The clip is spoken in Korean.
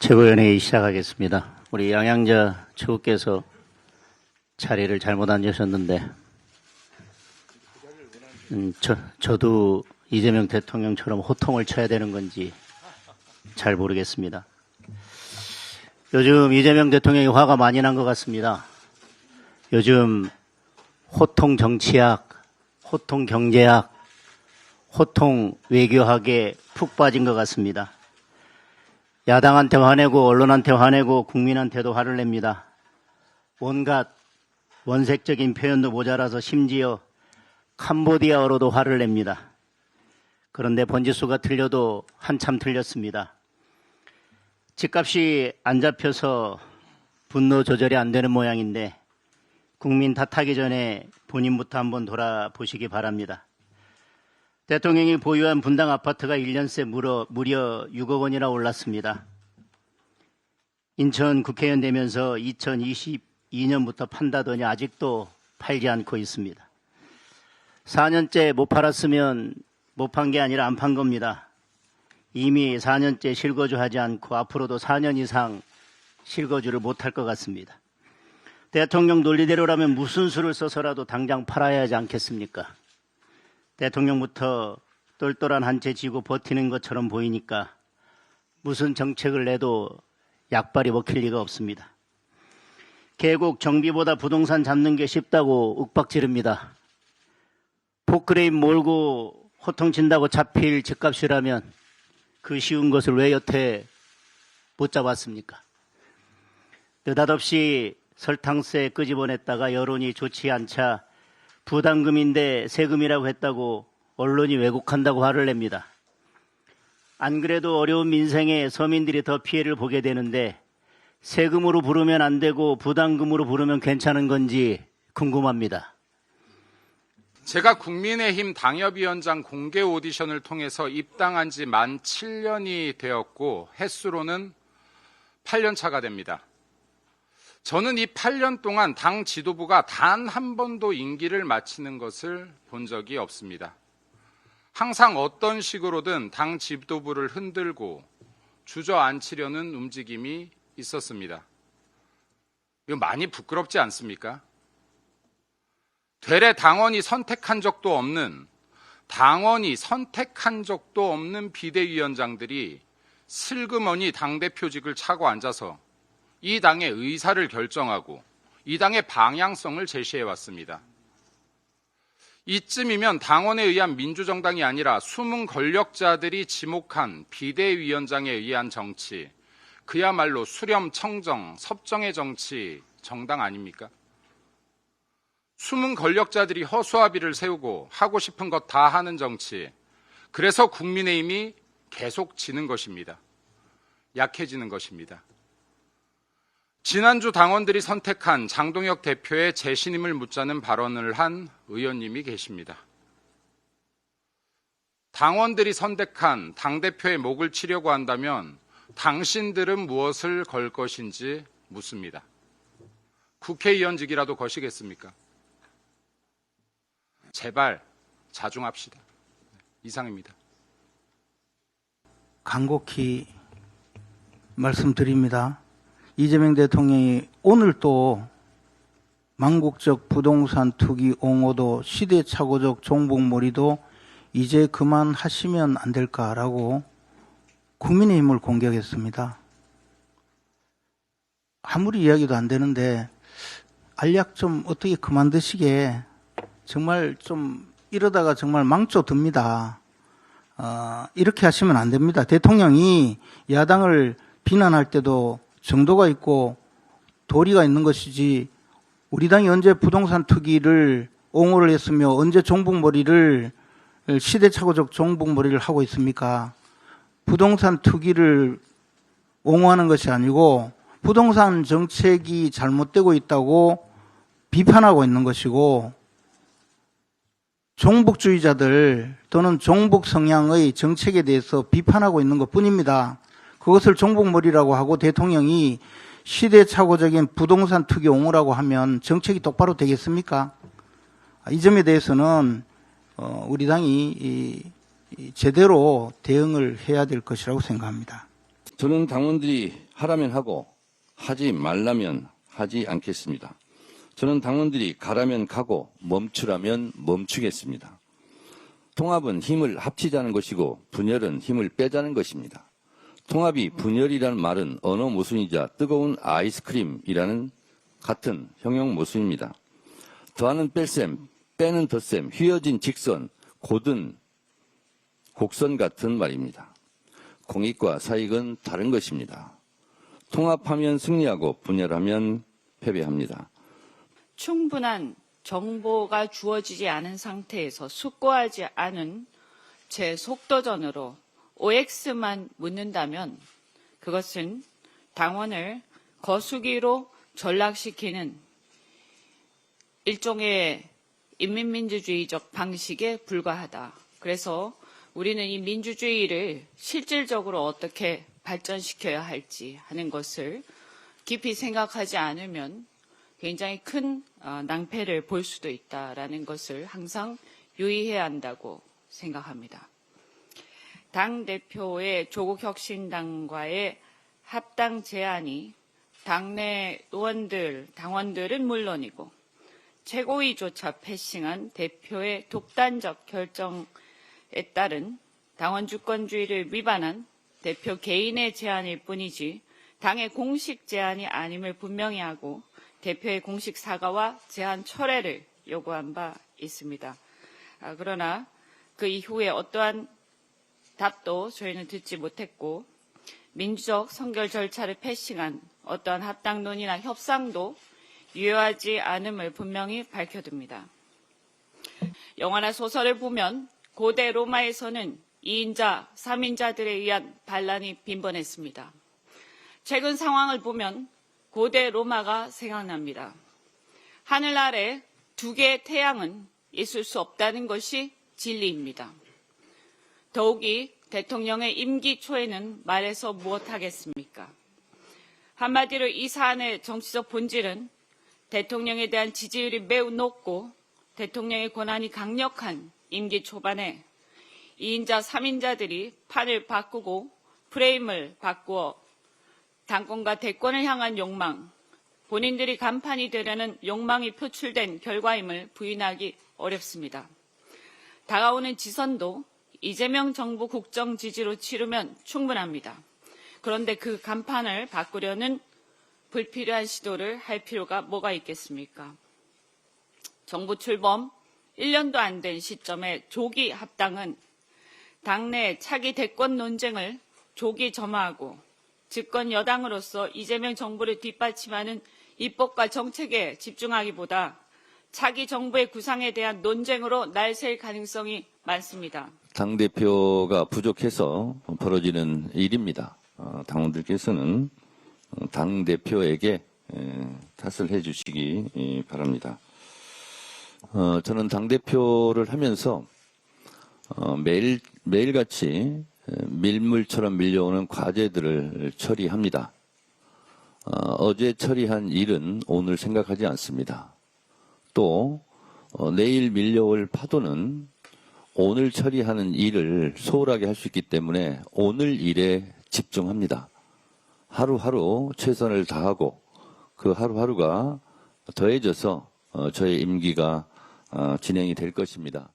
최고위원회의 시작하겠습니다. 우리 양양자 최고께서 자리를 잘못 앉으셨는데 저도 이재명 대통령처럼 호통을 쳐야 되는 건지 잘 모르겠습니다. 요즘 이재명 대통령이 화가 많이 난 것 같습니다. 요즘 호통 정치학, 호통 경제학, 호통 외교학에 푹 빠진 것 같습니다. 야당한테 화내고 언론한테 화내고 국민한테도 화를 냅니다. 온갖 원색적인 표현도 모자라서 심지어 캄보디아어로도 화를 냅니다. 그런데 번지수가 틀려도 한참 틀렸습니다. 집값이 안 잡혀서 분노 조절이 안 되는 모양인데 국민 탓하기 전에 본인부터 한번 돌아보시기 바랍니다. 대통령이 보유한 분당 아파트가 1년새 무려 6억 원이나 올랐습니다. 인천 국회의원 되면서 2022년부터 판다더니 아직도 팔지 않고 있습니다. 4년째 못 팔았으면 못 판 게 아니라 안 판 겁니다. 이미 4년째 실거주하지 않고 앞으로도 4년 이상 실거주를 못할 것 같습니다. 대통령 논리대로라면 무슨 수를 써서라도 당장 팔아야 하지 않겠습니까? 대통령부터 똘똘한 한 채 쥐고 버티는 것처럼 보이니까 무슨 정책을 내도 약발이 먹힐 리가 없습니다. 계곡 정비보다 부동산 잡는 게 쉽다고 윽박지릅니다. 포크레인 몰고 호통친다고 잡힐 집값이라면 그 쉬운 것을 왜 여태 못 잡았습니까? 느닷없이 설탕세 끄집어냈다가 여론이 좋지 않자 부담금인데 세금이라고 했다고 언론이 왜곡한다고 화를 냅니다. 안 그래도 어려운 민생에 서민들이 더 피해를 보게 되는데 세금으로 부르면 안 되고 부담금으로 부르면 괜찮은 건지 궁금합니다. 제가 국민의힘 당협위원장 공개 오디션을 통해서 입당한 지 만 7년이 되었고 횟수로는 8년 차가 됩니다. 저는 이 8년 동안 당 지도부가 단 한 번도 임기를 마치는 것을 본 적이 없습니다. 항상 어떤 식으로든 당 지도부를 흔들고 주저앉히려는 움직임이 있었습니다. 이거 많이 부끄럽지 않습니까? 되레 당원이 선택한 적도 없는 비대위원장들이 슬그머니 당대표직을 차고 앉아서 이 당의 의사를 결정하고 이 당의 방향성을 제시해왔습니다. 이쯤이면 당원에 의한 민주정당이 아니라 숨은 권력자들이 지목한 비대위원장에 의한 정치, 그야말로 수렴, 청정, 섭정의 정치, 정당 아닙니까? 숨은 권력자들이 허수아비를 세우고 하고 싶은 것 다 하는 정치, 그래서 국민의힘이 계속 지는 것입니다. 약해지는 것입니다. 지난주 당원들이 선택한 장동혁 대표의 재신임을 묻자는 발언을 한 의원님이 계십니다. 당원들이 선택한 당대표의 목을 치려고 한다면 당신들은 무엇을 걸 것인지 묻습니다. 국회의원직이라도 거시겠습니까? 제발 자중합시다. 이상입니다. 간곡히 말씀드립니다. 이재명 대통령이 오늘 또 망국적 부동산 투기 옹호도 시대착오적 종북몰이도 이제 그만하시면 안 될까라고 국민의힘을 공격했습니다. 아무리 이야기도 안 되는데 알약 좀 어떻게 그만 드시게 정말 좀 이러다가 정말 망조 듭니다. 이렇게 하시면 안 됩니다. 대통령이 야당을 비난할 때도 정도가 있고 도리가 있는 것이지 우리 당이 언제 부동산 투기를 옹호를 했으며 언제 종북몰이를 시대착오적 종북몰이를 하고 있습니까? 부동산 투기를 옹호하는 것이 아니고 부동산 정책이 잘못되고 있다고 비판하고 있는 것이고 종북주의자들 또는 종북 성향의 정책에 대해서 비판하고 있는 것뿐입니다. 그것을 종북몰이라고 하고 대통령이 시대착오적인 부동산 투기 옹호라고 하면 정책이 똑바로 되겠습니까? 이 점에 대해서는 우리 당이 제대로 대응을 해야 될 것이라고 생각합니다. 저는 당원들이 하라면 하고 하지 말라면 하지 않겠습니다. 저는 당원들이 가라면 가고 멈추라면 멈추겠습니다. 통합은 힘을 합치자는 것이고 분열은 힘을 빼자는 것입니다. 통합이 분열이라는 말은 언어 모순이자 뜨거운 아이스크림이라는 같은 형용 모순입니다. 더하는 뺄셈, 빼는 덧셈, 휘어진 직선, 곧은 곡선 같은 말입니다. 공익과 사익은 다른 것입니다. 통합하면 승리하고 분열하면 패배합니다. 충분한 정보가 주어지지 않은 상태에서 숙고하지 않은 제 속도전으로 OX만 묻는다면 그것은 당원을 거수기로 전락시키는 일종의 인민민주주의적 방식에 불과하다. 그래서 우리는 이 민주주의를 실질적으로 어떻게 발전시켜야 할지 하는 것을 깊이 생각하지 않으면 굉장히 큰 낭패를 볼 수도 있다라는 것을 항상 유의해야 한다고 생각합니다. 당대표의 조국혁신당과의 합당 제안이 당내 의원들, 당원들은 물론이고 최고위조차 패싱한 대표의 독단적 결정에 따른 당원 주권주의를 위반한 대표 개인의 제안일 뿐이지 당의 공식 제안이 아님을 분명히 하고 대표의 공식 사과와 제안 철회를 요구한 바 있습니다. 그러나 그 이후에 어떠한 답도 저희는 듣지 못했고 민주적 선결 절차를 패싱한 어떠한 합당론이나 협상도 유효하지 않음을 분명히 밝혀둡니다. 영화나 소설을 보면 고대 로마에서는 2인자, 3인자들에 의한 반란이 빈번했습니다. 최근 상황을 보면 고대 로마가 생각납니다. 하늘 아래 두 개의 태양은 있을 수 없다는 것이 진리입니다. 더욱이 대통령의 임기 초에는 말해서 무엇하겠습니까? 한마디로 이 사안의 정치적 본질은 대통령에 대한 지지율이 매우 높고 대통령의 권한이 강력한 임기 초반에 2인자, 3인자들이 판을 바꾸고 프레임을 바꾸어 당권과 대권을 향한 욕망, 본인들이 간판이 되려는 욕망이 표출된 결과임을 부인하기 어렵습니다. 다가오는 지선도 이재명 정부 국정 지지로 치르면 충분합니다. 그런데 그 간판을 바꾸려는 불필요한 시도를 할 필요가 뭐가 있겠습니까? 정부 출범 1년도 안 된 시점에 조기 합당은 당내 차기 대권 논쟁을 조기 점화하고 집권 여당으로서 이재명 정부를 뒷받침하는 입법과 정책에 집중하기보다 차기 정부의 구상에 대한 논쟁으로 날샐 가능성이 많습니다. 당대표가 부족해서 벌어지는 일입니다. 당원들께서는 당대표에게 탓을 해주시기 바랍니다. 저는 당대표를 하면서 매일같이 밀물처럼 밀려오는 과제들을 처리합니다. 어제 처리한 일은 오늘 생각하지 않습니다. 또 내일 밀려올 파도는 오늘 처리하는 일을 소홀하게 할 수 있기 때문에 오늘 일에 집중합니다. 하루하루 최선을 다하고 그 하루하루가 더해져서 저의 임기가 진행이 될 것입니다.